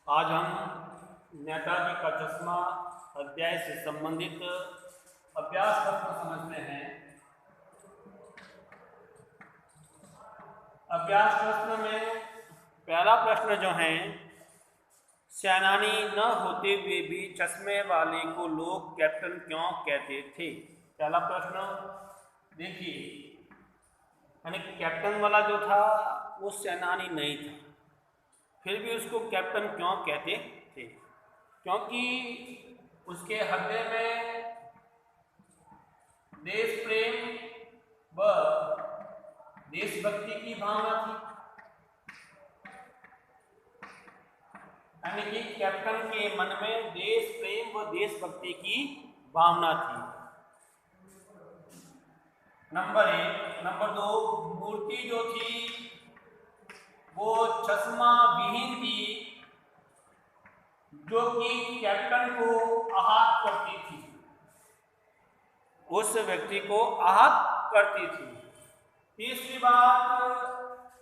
आज हम नेताजी का चश्मा अध्याय से संबंधित अभ्यास प्रश्न समझते हैं। अभ्यास प्रश्न में पहला प्रश्न जो है, सेनानी न होते हुए भी चश्मे वाले को लोग कैप्टन क्यों कहते थे। पहला प्रश्न देखिए, यानी कैप्टन वाला जो था वो सेनानी नहीं था, फिर भी उसको कैप्टन क्यों कहते थे? क्योंकि उसके हृदय में देश प्रेम व देशभक्ति की भावना थी। यानी कि कैप्टन के मन में देश प्रेम व देशभक्ति की भावना थी। नंबर 1। नंबर 2, मूर्ति जो थी वो चश्मा विहीन थी, जो कि कैप्टन को आहत करती थी, उस व्यक्ति को आहत करती थी। तीसरी बात,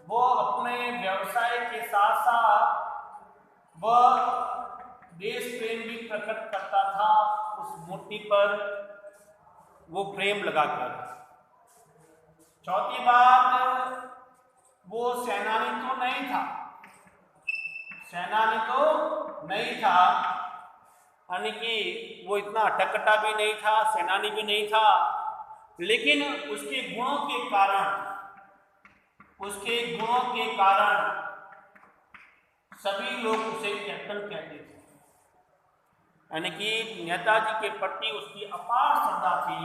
वो अपने व्यवसाय के साथ साथ वह देश प्रेम भी प्रकट करता था उस मूर्ति पर वो फ्रेम लगाकर। चौथी बात, वो सेनानी तो नहीं था, यानी कि वो इतना अटकटा भी नहीं था, सेनानी भी नहीं था, लेकिन उसके गुणों के कारण सभी लोग उसे कैप्टन कहते थे। यानी कि नेताजी के प्रति उसकी अपार श्रद्धा थी।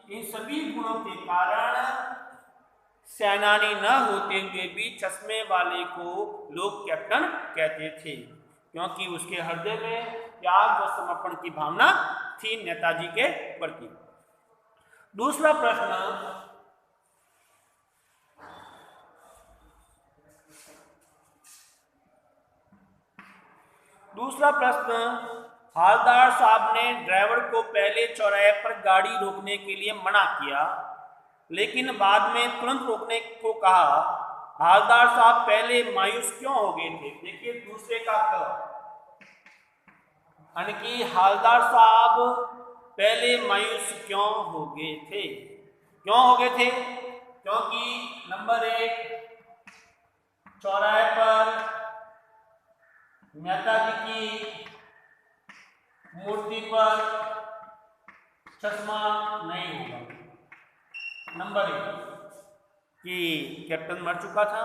इन सभी गुणों के कारण सेनानी न होते हुए भी चश्मे वाले को लोग कैप्टन कहते थे, क्योंकि उसके हृदय में त्याग व समर्पण की भावना थी नेताजी के प्रति। दूसरा प्रश्न, हालदार साहब ने ड्राइवर को पहले चौराहे पर गाड़ी रोकने के लिए मना किया, लेकिन बाद में तुरंत रोकने को कहा। हालदार साहब पहले मायूस क्यों हो गए थे? देखिए दूसरे का क, यानी कि हालदार साहब पहले मायूस क्यों हो गए थे? क्योंकि नंबर 1, चौराहे पर नेताजी की मूर्ति पर चश्मा नहीं होगा। नंबर 1 कि कैप्टन मर चुका था।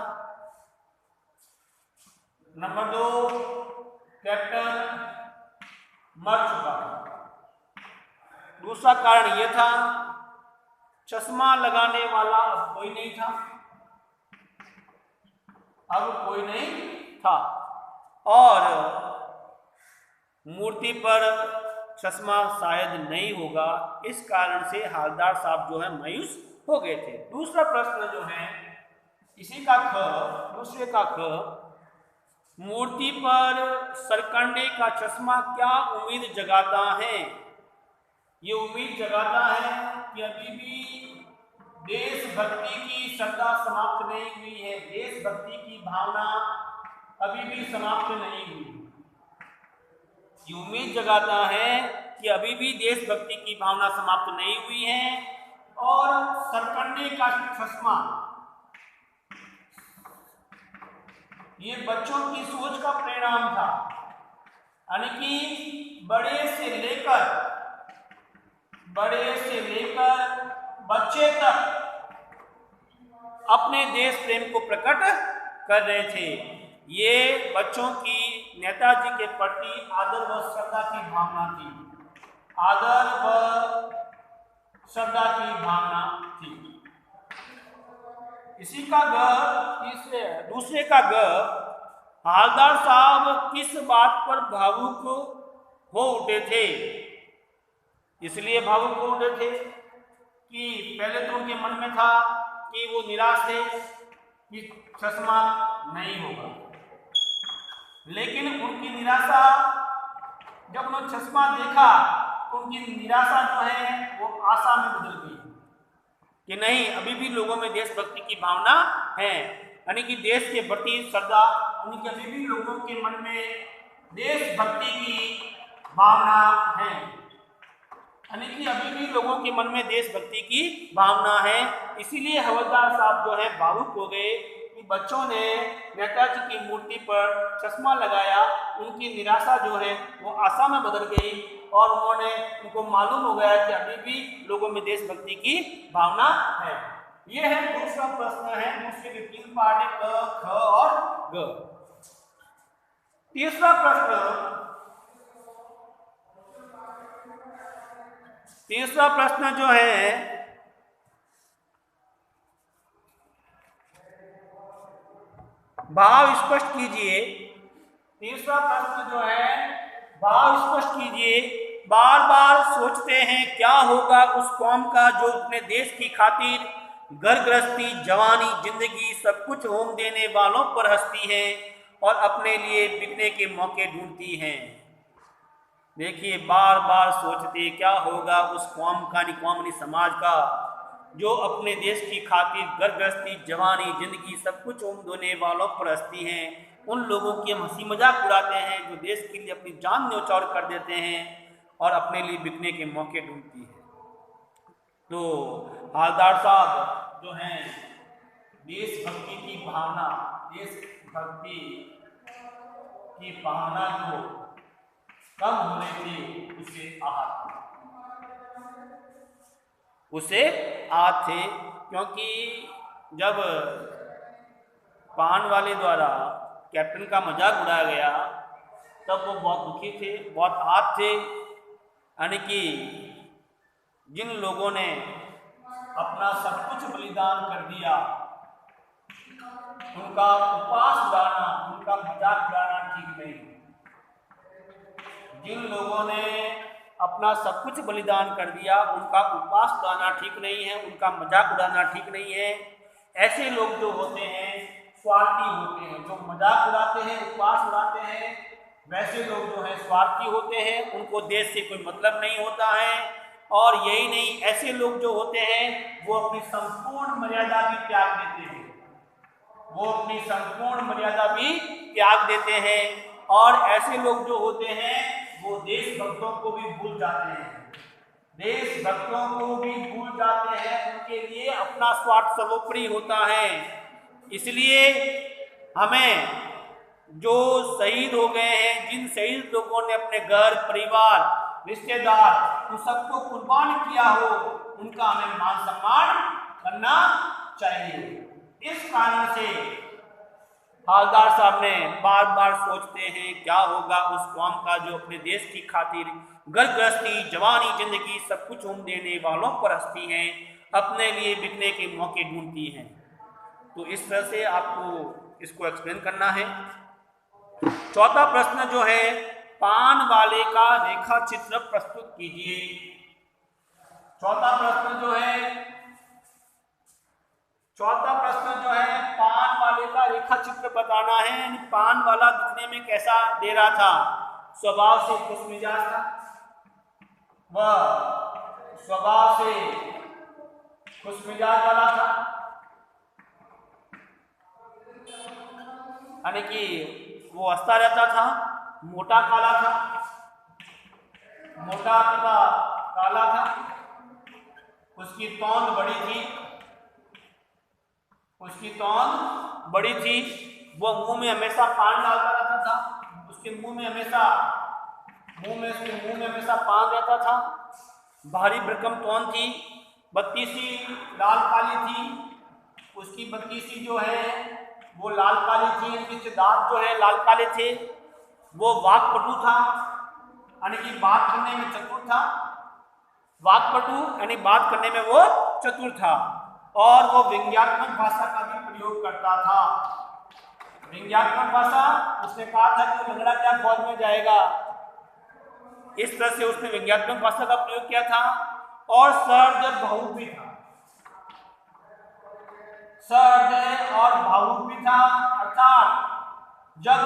नंबर 2, कैप्टन मर चुका था। दूसरा कारण यह था, चश्मा लगाने वाला अब कोई नहीं था, और मूर्ति पर चश्मा शायद नहीं होगा, इस कारण से हालदार साहब जो है मायूस हो गए थे। दूसरा प्रश्न जो है दूसरे का ख, मूर्ति पर सरकंडे का चश्मा क्या उम्मीद जगाता है? ये उम्मीद जगाता है कि अभी भी देशभक्ति की श्रद्धा समाप्त नहीं हुई है, देशभक्ति की भावना अभी भी समाप्त नहीं हुई। ये उम्मीद जगाता है कि अभी भी देशभक्ति की भावना समाप्त नहीं हुई है। और सरकंडे का चश्मा, ये बच्चों की सोच का परिणाम था, यानी कि बड़े से लेकर बच्चे तक अपने देश प्रेम को प्रकट कर रहे थे। ये बच्चों की नेताजी के प्रति आदर व श्रद्धा की भावना थी। इसी का दूसरे का हालदार साहब किस बात पर भावुक हो उठे थे? इसलिए भावुक हो उठे थे कि पहले तो उनके मन में था कि वो निराश थे कि चश्मा नहीं होगा, लेकिन उनकी निराशा, जब उन्होंने चश्मा देखा तो उनकी निराशा जो है वो आशा में बदल गई कि नहीं, अभी भी लोगों में देशभक्ति की भावना है। यानी कि देश के प्रति श्रद्धा, यानी कि अभी भी लोगों के मन में देशभक्ति की भावना है, यानी कि अभी भी लोगों के मन में देशभक्ति की भावना है। इसीलिए हवलदार साहब जो है भावुक हो गए कि बच्चों ने नेताजी की मूर्ति पर चश्मा लगाया, उनकी निराशा जो है वो आशा में बदल गई और उनको मालूम हो गया कि अभी भी लोगों में देशभक्ति की भावना है। ये है दूसरा प्रश्न है, दूसरे के 3 पार्ट है, क, ख और ग। तीसरा प्रश्न जो है, भाव स्पष्ट कीजिए। तीसरा प्रश्न जो है, भाव स्पष्ट कीजिए। बार बार सोचते हैं क्या होगा उस कौम का जो अपने देश की खातिर घर गृहस्थी, जवानी, जिंदगी सब कुछ होम देने वालों पर हंसती है और अपने लिए बिकने के मौके ढूंढती हैं। देखिए, बार बार सोचते क्या होगा उस कौम का, कौम समाज का, जो अपने देश की खातिर घर गृहस्थी, जवानी, जिंदगी सब कुछ होम देने वालों पर हंसती हैं। उन लोगों की हम हंसी मजाक उड़ाते हैं जो देश के लिए अपनी जान न्यौछावर कर देते हैं और अपने लिए बिकने के मौके ढूंढती है। तो हवलदार साहब जो हैं देशभक्ति की भावना, देशभक्ति की भावना जो कम होने से उसे आहत थे, क्योंकि जब पान वाले द्वारा कैप्टन का मजाक उड़ाया गया तब वो बहुत दुखी थे, बहुत आहत थे। यानी कि जिन लोगों ने अपना सब कुछ बलिदान कर दिया, उनका उपवास उड़ाना, उनका मजाक उड़ाना ठीक नहीं। जिन लोगों ने अपना सब कुछ बलिदान कर दिया, उनका उपवास उड़ाना ठीक नहीं है, उनका मजाक उड़ाना ठीक नहीं है। ऐसे लोग जो होते हैं स्वार्थी होते हैं, जो मजाक उड़ाते हैं, उपवास उड़ाते हैं, वैसे लोग जो हैं स्वार्थी होते हैं, उनको देश से कोई मतलब नहीं होता है। और यही नहीं, ऐसे लोग जो होते हैं वो अपनी संपूर्ण मर्यादा भी त्याग देते हैं, वो अपनी संपूर्ण मर्यादा भी त्याग देते हैं। और ऐसे लोग जो होते हैं वो देशभक्तों को भी भूल जाते हैं, देशभक्तों को भी भूल जाते हैं, उनके लिए अपना स्वार्थ सर्वोपरि होता है। इसलिए हमें जो शहीद हो गए हैं, जिन शहीद लोगों ने अपने घर, परिवार, रिश्तेदार उन सबको कुर्बान किया हो, उनका हमें मान सम्मान करना चाहिए। इस कारण से हवलदार साहब ने बार बार सोचते हैं क्या होगा उस कौम का जो अपने देश की खातिर घर गृहस्थी, जवानी, जिंदगी सब कुछ होम देने वालों पर हंसती हैं, अपने लिए बिकने के मौके ढूंढती हैं। तो इस तरह से आपको इसको एक्सप्लेन करना है। चौथा प्रश्न जो है, पान वाले का रेखा चित्र प्रस्तुत कीजिए। चौथा प्रश्न जो है पान वाले का रेखा चित्र बताना है। पान वाला दिखने में कैसा दे रहा था? स्वभाव से खुशमिजाज था, वह स्वभाव से खुशमिजाज वाला था, यानी कि वो हंसता रहता था, मोटा काला था, मोटा तथा काला था, उसकी तौंद बड़ी थी, वो मुंह में हमेशा पान डालता रहता था, उसके मुंह में हमेशा पान रहता था, भारी भरकम तौंद थी, बत्तीसी लाल काली थी, उसकी बत्तीसी जो है वो लाल काली थी, इनके दांत जो है लाल काले थे, वो वाक्पटु था, यानी कि बात करने में चतुर था, वाक्पटु यानी बात करने में वो चतुर था, और वो व्यंग्यात्मक भाषा का भी प्रयोग करता था। व्यंग्यात्मक भाषा, उसने कहा था कि लंगड़ा क्या फौज में जाएगा, इस तरह से उसने व्यंग्यात्मक भाषा का प्रयोग किया था। और सहृदय भावुक भी था, सहृदय और भावुक भी था, अर्थात जब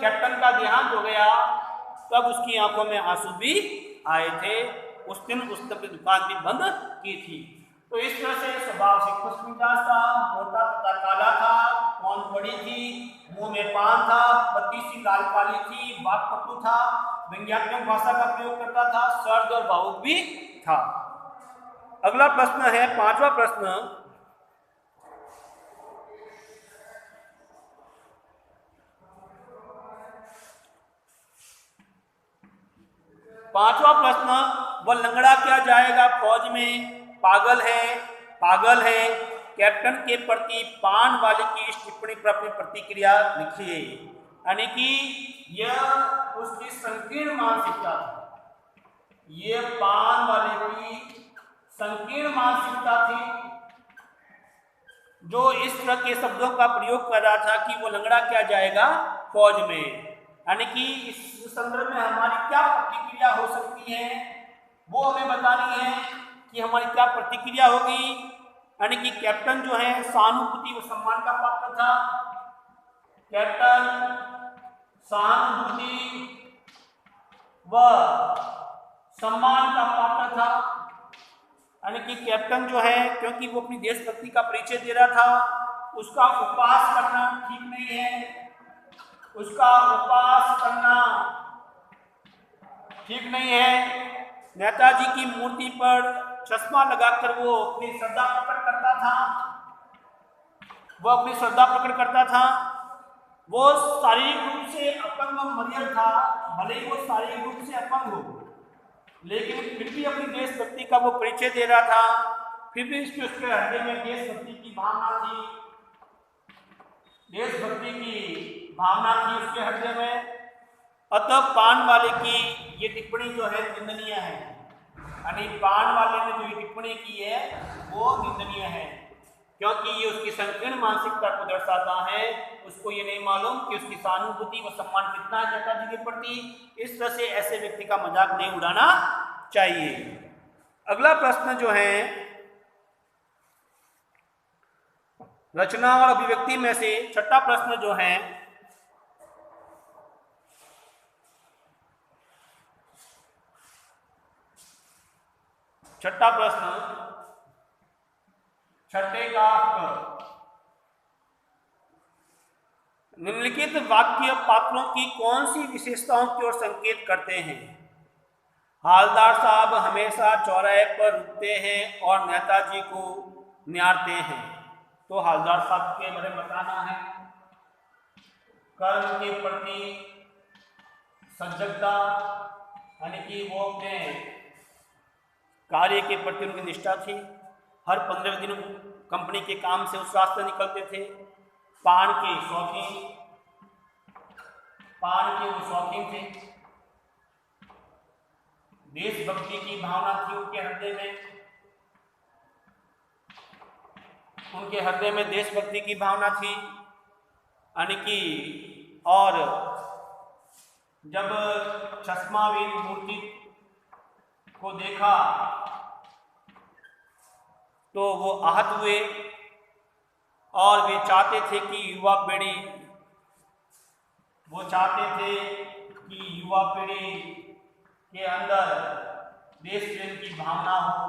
कैप्टन का देहांत हो गया तब उसकी आंखों में आंसू भी आए थे। उस दिन उसने अपनी दुकान भी बंद की थी। तो इस तरह से स्वभाव से खुशमिजाज था, मोटा तथा काला था, कौन बड़ी थी, मुंह में पान था, पत्ती सी लाल काली थी, वाक्पटु था, व्यंग्यात्मक भाषा का प्रयोग करता था, सर्द और भावुक भी था। अगला प्रश्न है, पांचवा प्रश्न। पांचवा प्रश्न, वह लंगड़ा क्या जाएगा फौज में? पागल है, पागल है। कैप्टन के प्रति पान वाले की इस टिप्पणी पर अपनी प्रतिक्रिया लिखिए। यानी कि यह उसकी संकीर्ण मानसिकता थी, यह पान वाले की संकीर्ण मानसिकता थी, जो इस तरह के शब्दों का प्रयोग कर रहा था कि वो लंगड़ा क्या जाएगा फौज में। यानी कि इस संदर्भ में हमारी क्या प्रतिक्रिया हो सकती है, वो हमें बतानी है कि हमारी क्या प्रतिक्रिया होगी। यानी कि कैप्टन जो है सहानुभूति व सम्मान का पात्र था, कैप्टन सहानुभूति व सम्मान का पात्र था। यानी कि कैप्टन जो है, क्योंकि वो अपनी देशभक्ति का परिचय दे रहा था, उसका उपहास करना ठीक नहीं है, उसका उपहास करना ठीक नहीं है। नेताजी की मूर्ति पर चश्मा लगाकर वो अपनी श्रद्धा प्रकट करता था, वो अपनी श्रद्धा प्रकट करता था। वो शारीरिक रूप से अपंग मरियल था, भले ही वो शारीरिक रूप से अपंग हो, लेकिन फिर भी अपनी देशभक्ति का वो परिचय दे रहा था। फिर भी उसके हृदय में देशभक्ति की भावना थी, देशभक्ति की भावना थी उसके हृदय में। अतः पान वाले की ये टिप्पणी जो है निंदनीय है। यानी पान वाले ने जो ये टिप्पणी की है वो निंदनीय है, क्योंकि ये उसकी संकीर्ण मानसिकता को दर्शाता है। उसको ये नहीं मालूम कि उसकी सहानुभूति व सम्मान कितना है नेताजी के प्रति। इस तरह से ऐसे व्यक्ति का मजाक नहीं उड़ाना चाहिए। अगला प्रश्न जो है, रचना और अभिव्यक्ति में से छठा प्रश्न जो है, छठा प्रश्न, छठे का निम्नलिखित वाक्य पात्रों की कौन सी विशेषताओं की ओर संकेत करते हैं? हालदार साहब हमेशा चौराहे पर रुकते हैं और नेताजी को निहारते हैं। तो हालदार साहब के बारे में बताना है। कर्म के प्रति सजगता, यानी कि वो अपने कार्य के प्रति उनकी निष्ठा थी। हर 15 दिन कंपनी के काम से उस रास्ते निकलते थे। पान के शौकीन, पान के वो शौकीन थे। देशभक्ति की भावना थी उनके हृदय में, उनके हृदय में देशभक्ति की भावना थी। यानी कि और जब चश्माविहीन मूर्ति को देखा तो वो आहत हुए और वे चाहते थे कि युवा पीढ़ी, वो चाहते थे कि युवा पीढ़ी के अंदर देश प्रेम की भावना हो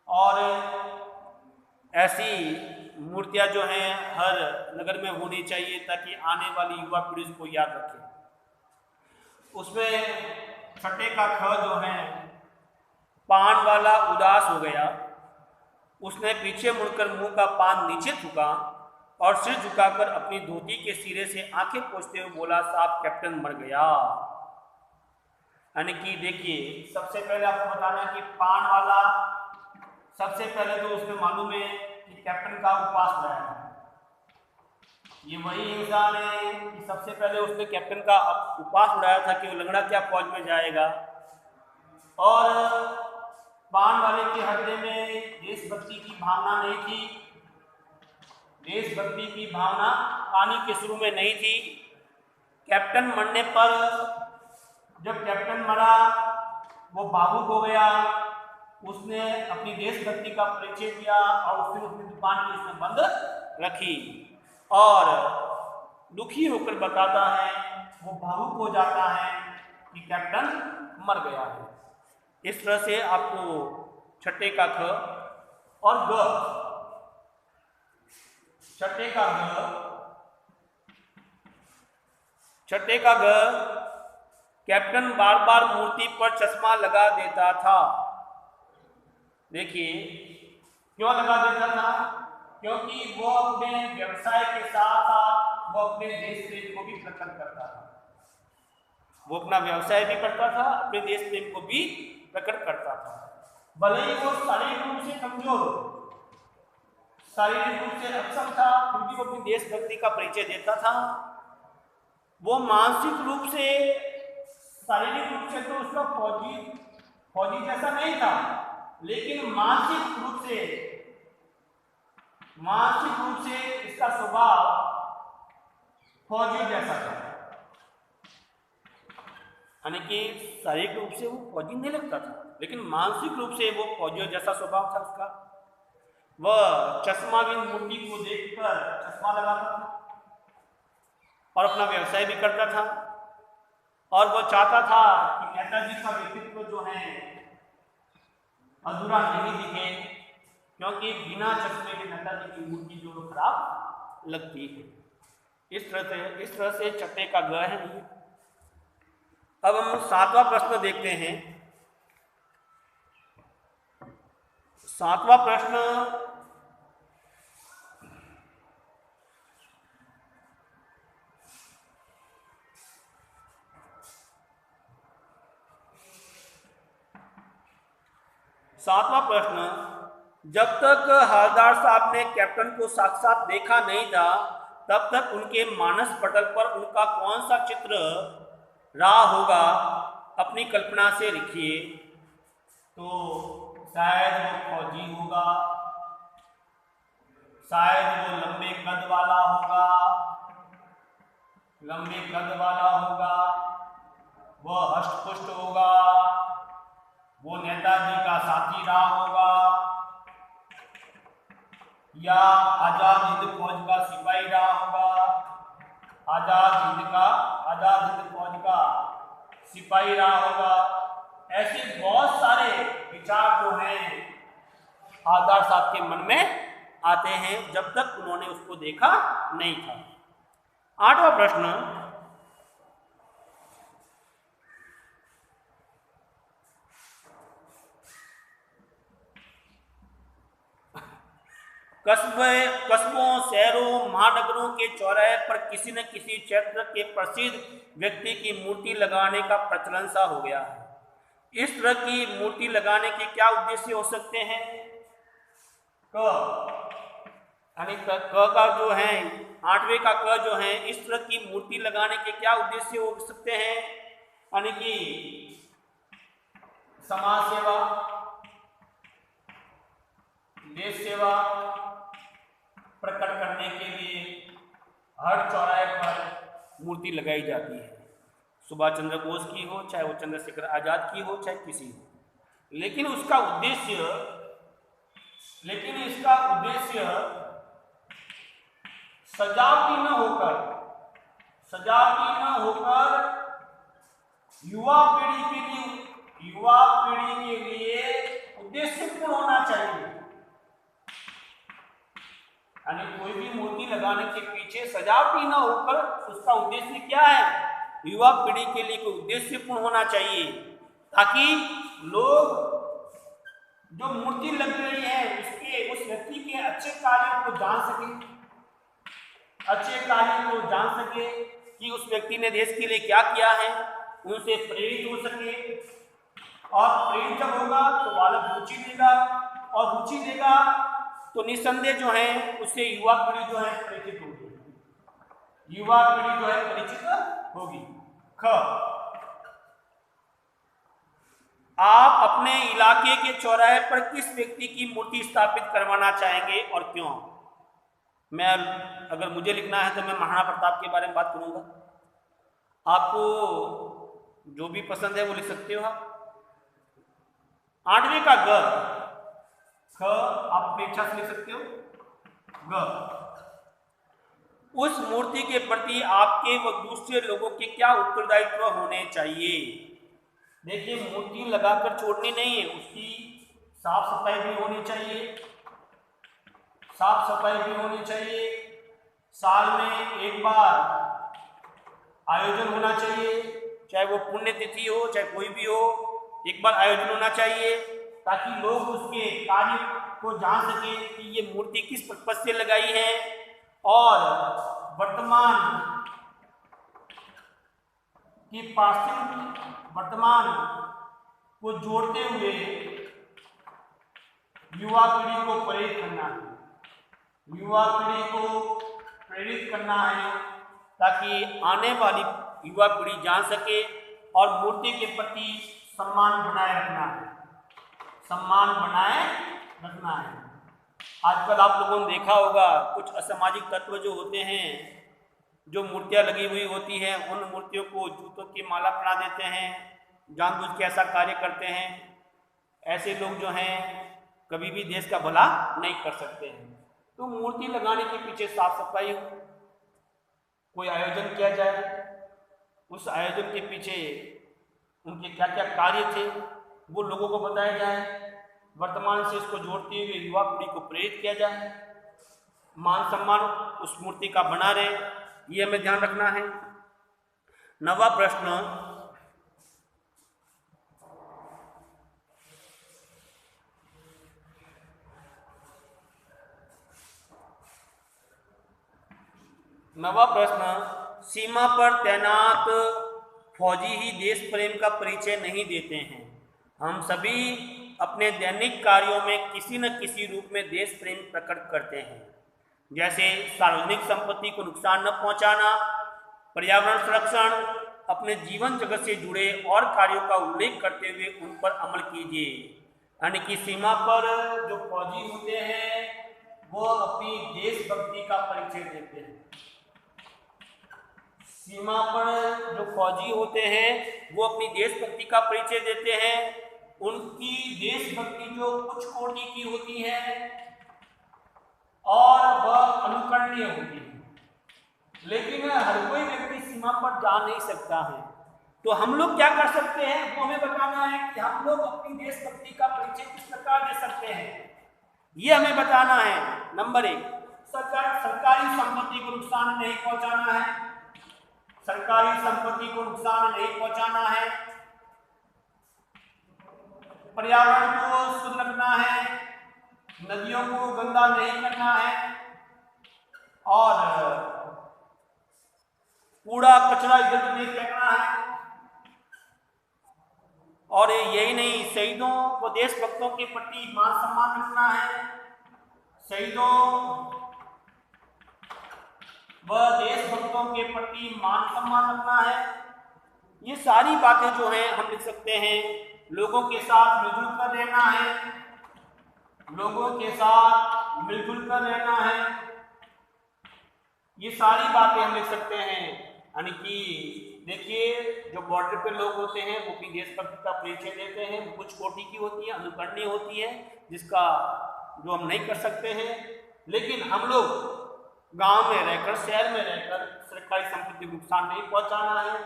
और ऐसी मूर्तियां जो हैं हर नगर में होनी चाहिए ताकि आने वाली युवा पीढ़ी उसको याद रखे। उसमें छठे का ख जो है, पान वाला उदास हो गया। उसने पीछे मुड़कर मुंह का पान नीचे थूका और सिर झुकाकर अपनी धोती के सिरे से आंखें पोंछते हुए बोला, साहब कैप्टन मर गया। यानी कि देखिए, सबसे पहले आपको बताना कि पान वाला सबसे पहले तो उसमें मालूम है कि कैप्टन का उपवास रहा है। ये वही इंसान है कि सबसे पहले उसने कैप्टन का उपवास उड़ाया था कि वो लंगड़ा क्या फौज में जाएगा। और पान वाले के हृदय में देशभक्ति की भावना नहीं थी, देशभक्ति की भावना पानी के शुरू में नहीं थी। कैप्टन मरने पर, जब कैप्टन मरा, वो भावुक हो गया। उसने अपनी देशभक्ति का परिचय दिया और फिर उसने दुकान की उसने बंद रखी और दुखी होकर बताता है, वो भावुक हो जाता है कि कैप्टन मर गया है। इस तरह से आपको छठे का ख और ग, छठे का ग छठे का ग, कैप्टन बार बार मूर्ति पर चश्मा लगा देता था। देखिए क्यों लगा देता था? क्योंकि वो अपने व्यवसाय के साथ साथ वो अपने देश प्रेम को भी प्रकट करता था। वो अपना व्यवसाय भी करता था, अपने देश प्रेम को भी प्रकट करता था। भले ही वो शारीरिक रूप से कमजोर हो, शारीरिक रूप से अक्षम था, फिर भी वो अपनी देशभक्ति का परिचय देता था। वो मानसिक रूप से, शारीरिक रूप से तो उसका फौजी जैसा नहीं था, लेकिन मानसिक रूप से इसका स्वभाव फौजी जैसा था। यानी कि शारीरिक रूप से वो फौजी नहीं लगता था, लेकिन मानसिक रूप से वो फौजियों जैसा स्वभाव था उसका। वह चश्माविन मूर्ति को देखकर चश्मा लगाता था और अपना व्यवसाय भी करता था। और वह चाहता था कि नेताजी का व्यक्तित्व जो है अधूरा नहीं दिखे, क्योंकि बिना चश्मे के नेताजी की मूर्ति जो खराब लगती है। इस तरह से छठे का ग है। अब हम सातवां प्रश्न देखते हैं। सातवां प्रश्न, जब तक हवलदार साहब ने कैप्टन को साक्षात देखा नहीं था, तब तक उनके मानस पटल पर उनका कौन सा चित्र रहा होगा? अपनी कल्पना से लिखिए। तो शायद वो फौजी होगा, शायद वो लंबे कद वाला होगा, वो हष्ट-पुष्ट होगा, वो नेताजी का साथी रहा होगा, या आजाद हिंद फौज का सिपाही रहा होगा। आजाद हिंद फौज का सिपाही रहा होगा। ऐसे बहुत सारे विचार जो हैं हवलदार साहब के मन में आते हैं, जब तक उन्होंने उसको देखा नहीं था। आठवां प्रश्न, कस्बों, शहरों, महानगरों के चौराहे पर किसी न किसी क्षेत्र के प्रसिद्ध व्यक्ति की मूर्ति लगाने का प्रचलन सा हो गया है। इस तरह की मूर्ति लगाने के क्या उद्देश्य हो सकते हैं? यानी क का जो है, आठवें का क जो है, इस तरह की मूर्ति लगाने के क्या उद्देश्य हो सकते हैं? यानी कि समाज सेवा, देश सेवा प्रकट करने के लिए हर चौराहे पर मूर्ति लगाई जाती है। सुभाष चंद्र बोस की हो, चाहे वो चंद्रशेखर आजाद की हो, चाहे किसी हो। लेकिन इसका उद्देश्य सजावटी न होकर युवा पीढ़ी के लिए उद्देश्यपूर्ण होना चाहिए। यानी कोई भी मूर्ति लगाने के पीछे सजावटी न होकर उसका उद्देश्य क्या है? युवा पीढ़ी के लिए कोई उद्देश्यपूर्ण होना चाहिए, ताकि लोग जो मूर्ति लग रही है उस व्यक्ति के अच्छे कार्यों को जान सके कि उस व्यक्ति ने देश के लिए क्या किया है, उनसे प्रेरित हो सके। और प्रेरित जब होगा तो बालक रुचि लेगा, और रुचि लेगा तो निस्संदेह जो है उससे युवा पीढ़ी जो है परिचित होगी। आप अपने इलाके के चौराहे पर किस व्यक्ति की मूर्ति स्थापित करवाना चाहेंगे और क्यों? अगर मुझे लिखना है तो मैं महाराणा प्रताप के बारे में बात करूंगा। आपको जो भी पसंद है वो लिख सकते हो आप। आठवें का ग, आप अपनी इच्छा से लिख सकते हो। ग, उस मूर्ति के प्रति आपके व दूसरे लोगों के क्या उत्तरदायित्व होने चाहिए? देखिए, मूर्ति लगाकर छोड़नी नहीं है, उसकी साफ सफाई भी होनी चाहिए। साल में एक बार आयोजन होना चाहिए, चाहे वो पुण्यतिथि हो चाहे कोई भी हो, एक बार आयोजन होना चाहिए ताकि लोग उसके कार्य को जान सकें कि ये मूर्ति किस पर्पज से लगाई है और वर्तमान को जोड़ते हुए युवा पीढ़ी को प्रेरित करना है, युवा पीढ़ी को प्रेरित करना है ताकि आने वाली युवा पीढ़ी जान सके और मूर्ति के प्रति सम्मान बनाए रखना है, सम्मान बनाए रखना है। आजकल आप लोगों ने देखा होगा कुछ असामाजिक तत्व जो होते हैं, जो मूर्तियां लगी हुई होती हैं, उन मूर्तियों को जूतों की माला पहना देते हैं, जानबूझ के ऐसा कार्य करते हैं। ऐसे लोग जो हैं कभी भी देश का भला नहीं कर सकते हैं। तो मूर्ति लगाने के पीछे साफ सफाई हो, कोई आयोजन किया जाए, उस आयोजन के पीछे उनके क्या क्या कार्य थे वो लोगों को बताया जाए, वर्तमान से इसको जोड़ते हुए युवा पीढ़ी को प्रेरित किया जाए, मान सम्मान उस मूर्ति का बना रहे, ये हमें ध्यान रखना है। नवा प्रश्न, सीमा पर तैनात फौजी ही देश प्रेम का परिचय नहीं देते हैं। हम सभी अपने दैनिक कार्यों में किसी न किसी रूप में देश प्रेम प्रकट करते हैं, जैसे सार्वजनिक संपत्ति को नुकसान न पहुंचाना, पर्यावरण संरक्षण, अपने जीवन जगत से जुड़े और कार्यों का उल्लेख करते हुए उन पर अमल कीजिए। यानी कि सीमा पर जो फौजी होते हैं वो अपनी देशभक्ति का परिचय देते हैं। सीमा पर जो फौजी होते हैं वो अपनी देशभक्ति का परिचय देते हैं। उनकी देशभक्ति जो उच्च कोटि की होती है और वह अनुकरणीय होती है, लेकिन हर कोई व्यक्ति सीमा पर जा नहीं सकता है। तो हम लोग क्या कर सकते हैं वो हमें बताना है कि हम लोग अपनी देशभक्ति का परिचय किस प्रकार दे सकते हैं, ये हमें बताना है। नंबर 1, सरकारी संपत्ति को नुकसान नहीं पहुंचाना है, सरकारी संपत्ति को नुकसान नहीं पहुंचाना है, पर्यावरण को शुद्ध रखना है, नदियों को गंदा नहीं करना है और कूड़ा कचरा इधर नहीं फेंकना है। और यही नहीं, शहीदों व देशभक्तों के प्रति मान सम्मान रखना है, शहीदों व देशभक्तों के प्रति मान सम्मान रखना है। ये सारी बातें जो हैं हम लिख सकते हैं। लोगों के साथ मिलजुल कर रहना है, लोगों के साथ मिलजुल कर रहना है, ये सारी बातें हम लिख सकते हैं। यानी कि देखिए, जो बॉर्डर पे लोग होते हैं वो अपनी देशभक्ति का परिचय देते हैं, वो कुछ कोटि की होती है, अनुकरणीय होती है, जिसका जो हम नहीं कर सकते हैं। लेकिन हम लोग गांव में रहकर, शहर में रहकर सरकारी संपत्ति को नुकसान नहीं पहुंचाना है,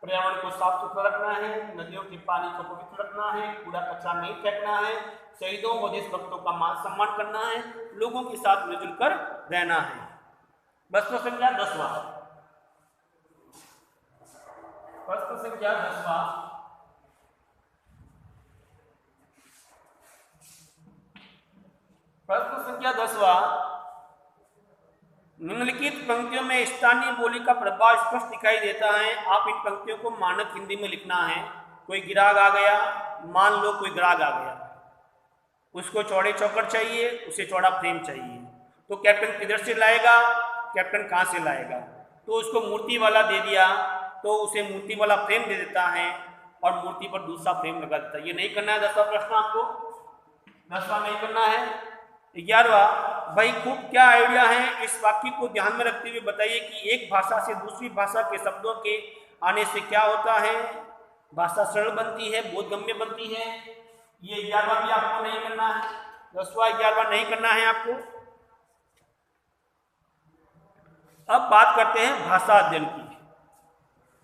पर्यावरण को साफ सुथरा रखना है, नदियों के पानी को पवित्र रखना है, कूड़ा कचरा नहीं फेंकना है, शहीदों व देशभक्तों का मान सम्मान करना है, लोगों के साथ मिलजुल कर रहना है। प्रश्न संख्या 10वां, प्रश्न संख्या 10वां, प्रश्न संख्या 10वां, निम्नलिखित पंक्तियों में स्थानीय बोली का प्रभाव स्पष्ट दिखाई देता है। आप इन पंक्तियों को मानक हिंदी में लिखना है। कोई ग्राहक आ गया, मान लो कोई ग्राहक आ गया, उसको चौड़े चौखट चाहिए, उसे चौड़ा फ्रेम चाहिए, तो कैप्टन किधर से लाएगा, कैप्टन कहाँ से लाएगा? तो उसको मूर्ति वाला दे दिया तो उसे मूर्ति वाला फ्रेम दे देता है और मूर्ति पर दूसरा फ्रेम लगा देता है। ये नहीं करना है 10वां प्रश्न, आपको 10वां नहीं करना है। 11वां, भाई खूब क्या आइडिया है, इस वाक्य को ध्यान में रखते हुए बताइए कि एक भाषा से दूसरी भाषा के शब्दों के आने से क्या होता है। भाषा सरल बनती है, बोधगम्य बनती है। ये 11वां भी आपको नहीं करना है, 10वां 11वां नहीं करना है आपको। अब बात करते हैं भाषा अध्ययन की,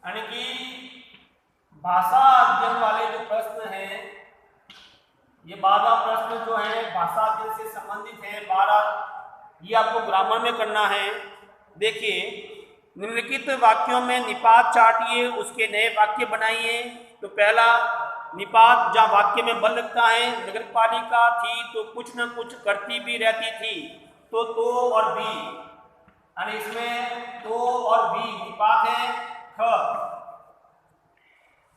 यानी कि भाषा अध्ययन वाले जो प्रश्न हैं, ये 12 प्रश्न जो है भाषा अध्ययन से संबंधित है। 12 ये आपको ग्रामर में करना है। देखिए, निम्नलिखित वाक्यों में निपात चाटिए, उसके नए वाक्य बनाइए। तो पहला निपात जहाँ वाक्य में बल लगता है, नगर पालिका थी तो कुछ न कुछ करती भी रहती थी, तो और भी, यानी इसमें तो और भी निपात है। ख,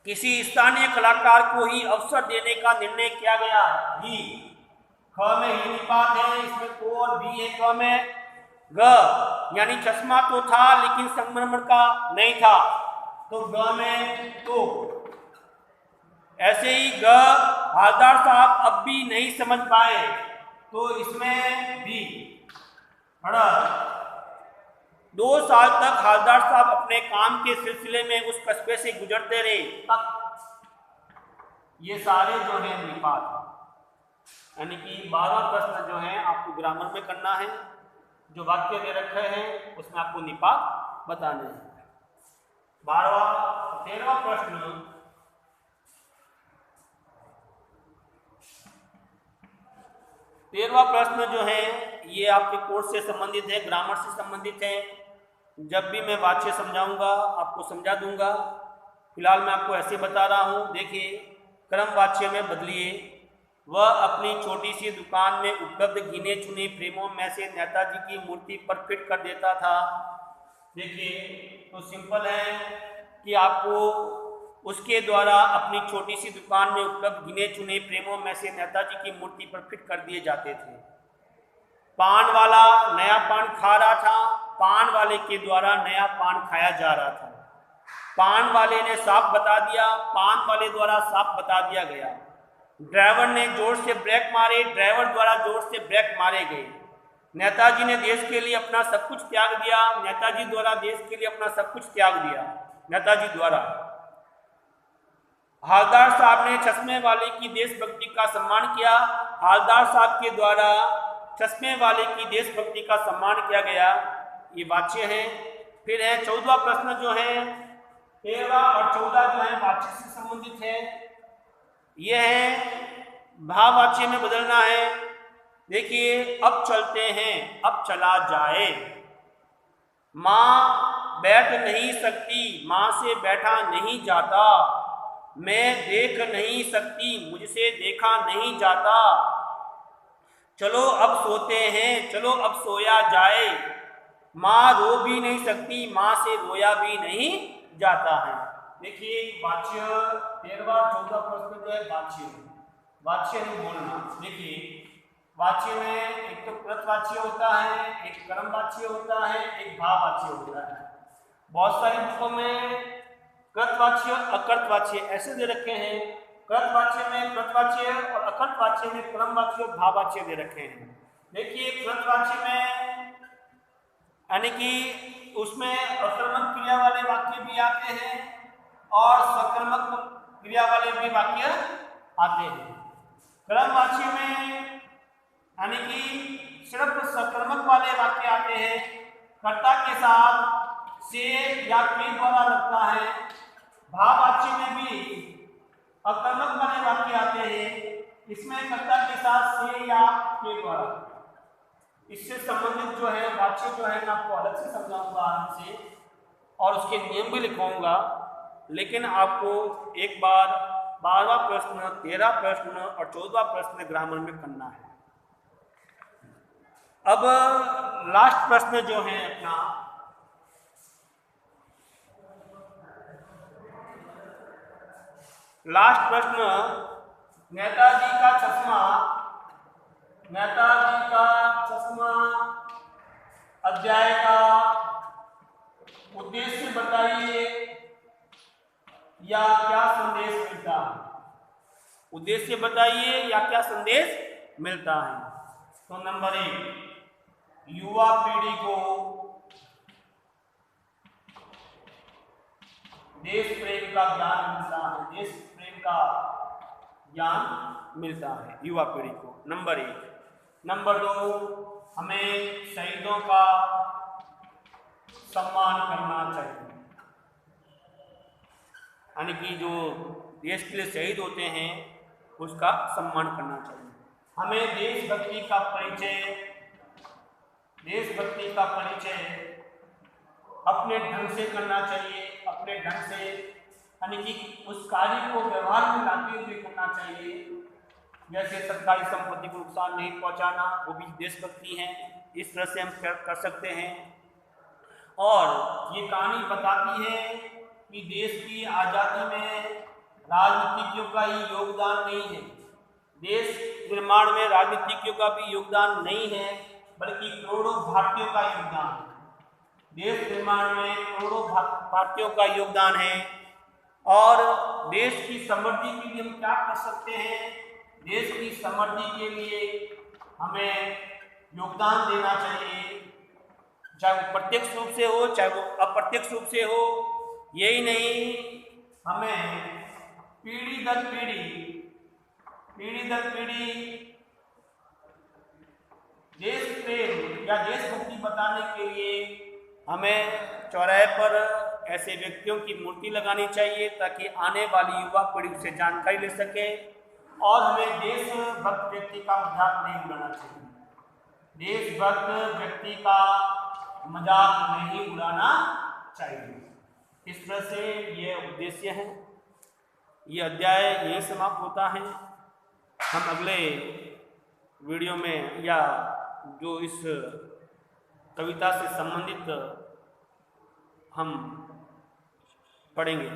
किसी स्थानीय कलाकार को ही अवसर देने का निर्णय किया गया, ही। ख में ही निपात है, इसमें तो और भी है। क में ग, यानी चश्मा तो था लेकिन संगमरमर का नहीं था, तो ग में तो। ऐसे ही ग, हालदार साहब अब भी नहीं समझ पाए, तो इसमें भी। 2 साल तक हालदार साहब अपने काम के सिलसिले में उस कस्बे से गुजरते रहे। ये सारे जो है निपात, यानी कि 12वां प्रश्न जो है आपको ग्रामर में करना है। जो वाक्य दे रखे हैं उसमें आपको निपात बताने हैं। 13वां प्रश्न, तेरहवां प्रश्न जो है ये आपके कोर्स से संबंधित है, ग्रामर से संबंधित है। जब भी मैं वाच्य समझाऊंगा आपको समझा दूंगा। फिलहाल मैं आपको ऐसे बता रहा हूँ। देखिए, क्रम वाच्य में बदलिए। वह अपनी छोटी सी दुकान में उपलब्ध गिने चुने फ्रेमों में से नेताजी की मूर्ति पर फिट कर देता था। देखिए, तो सिंपल है कि आपको उसके द्वारा अपनी छोटी सी दुकान में उपलब्ध गिने चुने फ्रेमों में से नेताजी की मूर्ति पर फिट कर दिए जाते थे। पान वाला नया पान खा रहा था, पान वाले के द्वारा नया पान खाया जा रहा था। पान वाले ने साफ बता दिया, पान वाले द्वारा साफ बता दिया गया। ड्राइवर ने जोर से ब्रेक मारे, ड्राइवर द्वारा जोर से ब्रेक मारे गए। नेताजी ने देश के लिए अपना सब कुछ त्याग दिया, नेताजी द्वारा देश के लिए अपना सब कुछ त्याग दिया, नेताजी द्वारा। हालदार साहब ने चश्मे वाले की देशभक्ति का सम्मान किया, हालदार साहब के द्वारा चश्मे वाले की देशभक्ति का सम्मान किया गया। ये वाच्य है। फिर है 14वां प्रश्न जो है, 13 और 14 जो है वाच्य से संबंधित है। यह है भाववाच्य में बदलना है। देखिए, अब चलते हैं, अब चला जाए। माँ बैठ नहीं सकती, माँ से बैठा नहीं जाता। मैं देख नहीं सकती, मुझसे देखा नहीं जाता। चलो अब सोते हैं, चलो अब सोया जाए। माँ रो भी नहीं सकती, माँ से रोया भी नहीं जाता है। देखिए, वाच्य 13वां 14वां प्रश्न जो है वाच्य नहीं बोलना। देखिए, वाच्य में एक तो कृतवाच्य होता है, एक कर्मवाच्य होता है, एक भाववाच्य होता है। बहुत सारी बुकों में कृतवाच्य अकृतवाच्य ऐसे दे रखे हैं। कृतवाच्य में कृतवाच्य और अकृतवाच्य में क्रमवाच्य और भाववाच्य दे रखे हैं। देखिए, कृतवाच्य में यानी कि उसमें अकर्मक क्रिया वाले वाक्य भी आते हैं और सकर्मक क्रिया वाले भी वाक्य आते हैं। क्रमवाच्य में यानी कि सिर्फ सकर्मक वाले वाक्य आते हैं, कर्ता के साथ से या के द्वारा लगता है। भाववाच्य में भी अकर्मक वाले वाक्य आते हैं, इसमें कर्ता के साथ से या के द्वारा। इससे संबंधित जो है वाच्य जो है मैं आपको अलग से समझाऊंगा आराम से और उसके नियम भी लिखवाऊंगा। लेकिन आपको एक बार 12वां प्रश्न, 13वां प्रश्न और 14वां प्रश्न ग्रामर में करना है। अब लास्ट प्रश्न जो है अपना, लास्ट प्रश्न, नेताजी का चश्मा, नेताजी का चश्मा अध्याय का उद्देश्य बताइए या क्या संदेश मिलता है। उद्देश्य बताइए या क्या संदेश मिलता है। तो नंबर 1, युवा पीढ़ी को देश प्रेम का ज्ञान मिलता है, देश प्रेम का ज्ञान मिलता है युवा पीढ़ी को। नंबर 1। नंबर 2, हमें शहीदों का सम्मान करना चाहिए, यानी कि जो देश के लिए शहीद होते हैं उसका सम्मान करना चाहिए। हमें देशभक्ति का परिचय अपने ढंग से करना चाहिए, अपने ढंग से यानी कि उस कार्य को व्यवहार में लाते हुए करना चाहिए। जैसे सरकारी संपत्ति को नुकसान नहीं पहुंचाना, वो भी देशभक्ति है। इस तरह से हम कर सकते हैं। और ये कहानी बताती है कि देश की आज़ादी में राजनीतिज्ञों का ही योगदान नहीं है, देश निर्माण में राजनीतिज्ञों का भी योगदान नहीं है, बल्कि करोड़ों भारतीयों का योगदान है। देश निर्माण में करोड़ों भारतीयों का योगदान है। और देश की समृद्धि के लिए हम क्या कर सकते हैं? देश की समृद्धि के लिए हमें योगदान देना चाहिए, चाहे वो प्रत्यक्ष रूप से हो, चाहे वो अप्रत्यक्ष रूप से हो। यही नहीं, हमें पीढ़ी दर पीढ़ी देश प्रेम या देशभक्ति बताने के लिए हमें चौराहे पर ऐसे व्यक्तियों की मूर्ति लगानी चाहिए, ताकि आने वाली युवा पीढ़ी से जानकारी ले सके। और हमें देशभक्त व्यक्ति का मजाक नहीं उड़ाना चाहिए, देशभक्त व्यक्ति का मजाक नहीं उड़ाना चाहिए। इस तरह से ये उद्देश्य है। ये अध्याय यही समाप्त होता है। हम अगले वीडियो में या जो इस कविता से संबंधित हम पढ़ेंगे।